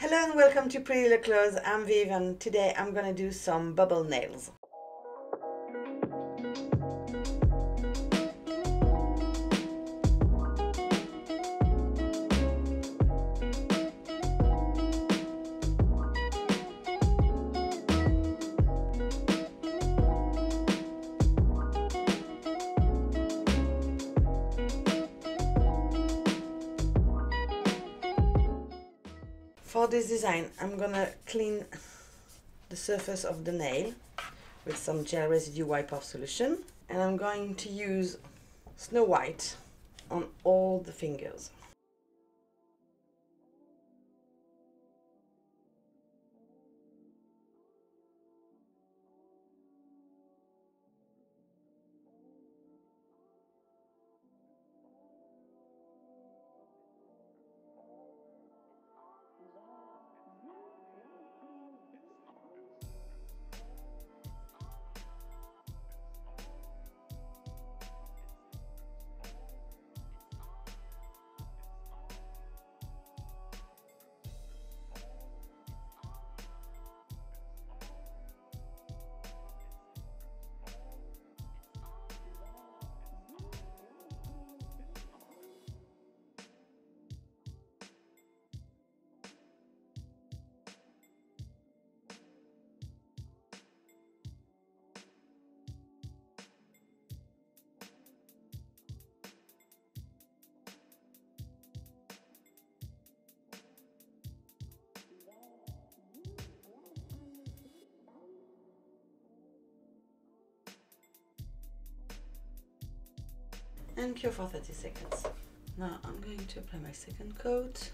Hello and welcome to Pretty Little Clothes. I'm Viv and today I'm gonna do some bubble nails. For this design, I'm gonna clean the surface of the nail with some gel residue wipe-off solution, and I'm going to use Snow White on all the fingers. And cure for 30 seconds. Now I'm going to apply my second coat.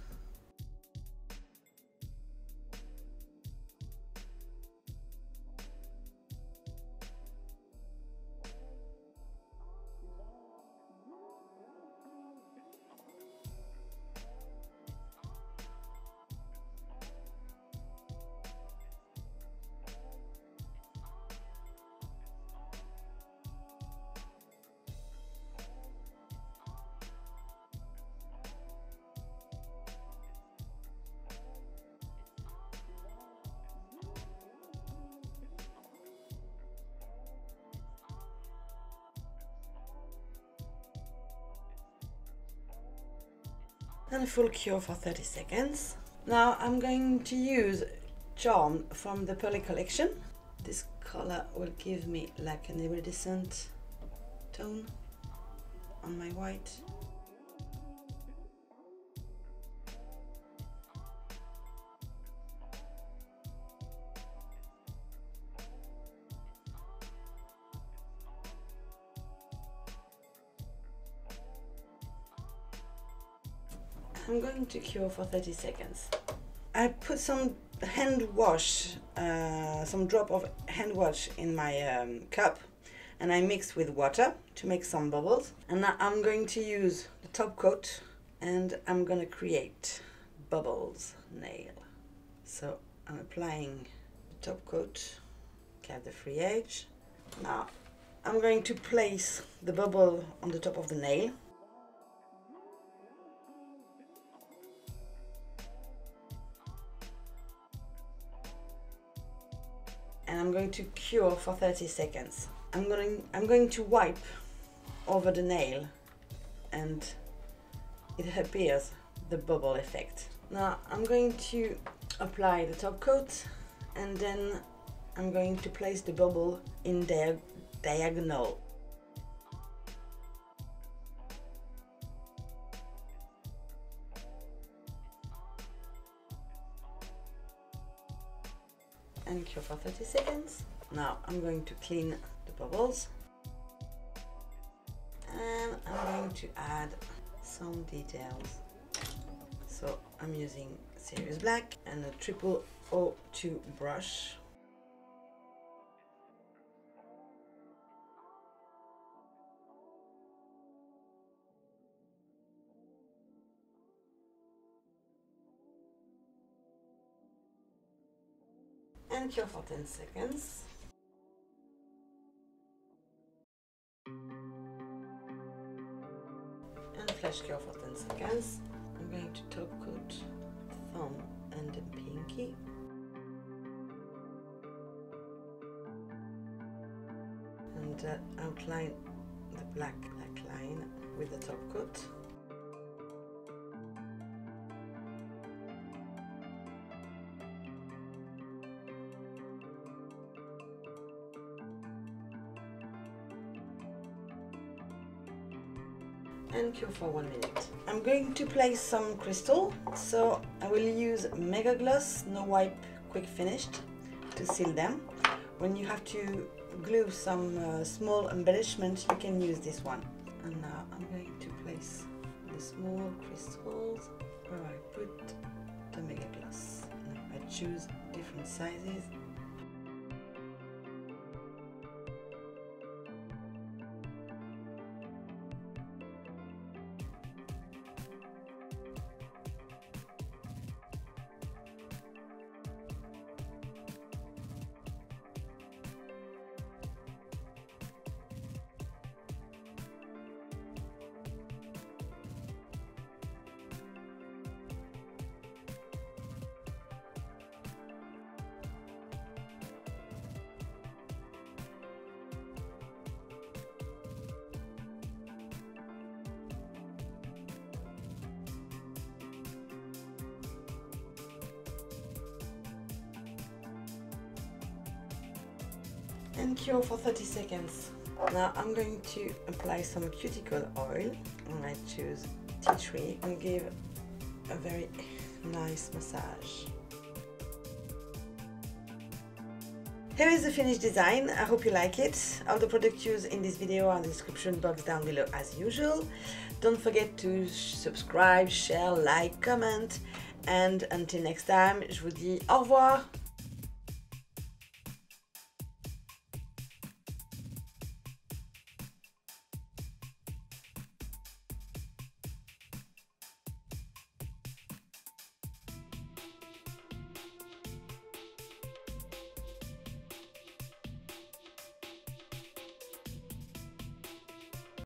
And full cure for 30 seconds. Now I'm going to use Charm from the Pearly collection. This color will give me like an iridescent tone on my white. I'm going to cure for 30 seconds. I put some hand wash, some drop of hand wash in my cup, and I mix with water to make some bubbles. And now I'm going to use the top coat and I'm going to create bubbles nail. So I'm applying the top coat, cap the free edge. Now I'm going to place the bubble on the top of the nail. And I'm going to cure for 30 seconds. I'm going to wipe over the nail and it appears the bubble effect. Now I'm going to apply the top coat and then I'm going to place the bubble in diagonal. And cure for 30 seconds. Now I'm going to clean the bubbles and I'm going to add some details. So I'm using Serious Black and a 002 brush. And cure for 10 seconds. And flash cure for 10 seconds. I'm going to top coat the thumb and the pin. and outline the black line with the top coat. And cure for 1 minute. I'm going to place some crystal, so I will use Mega Gloss No Wipe Quick Finished to seal them. When you have to glue some small embellishment, you can use this one. And now I'm going to place the small crystals where I put the Mega Gloss. Now I choose different sizes. And cure for 30 seconds. Now I'm going to apply some cuticle oil, and I choose tea tree and give a very nice massage. Here is the finished design. I hope you like it. All the products used in this video are in the description box down below as usual. Don't forget to subscribe, share, like, comment, and until next time, je vous dis au revoir.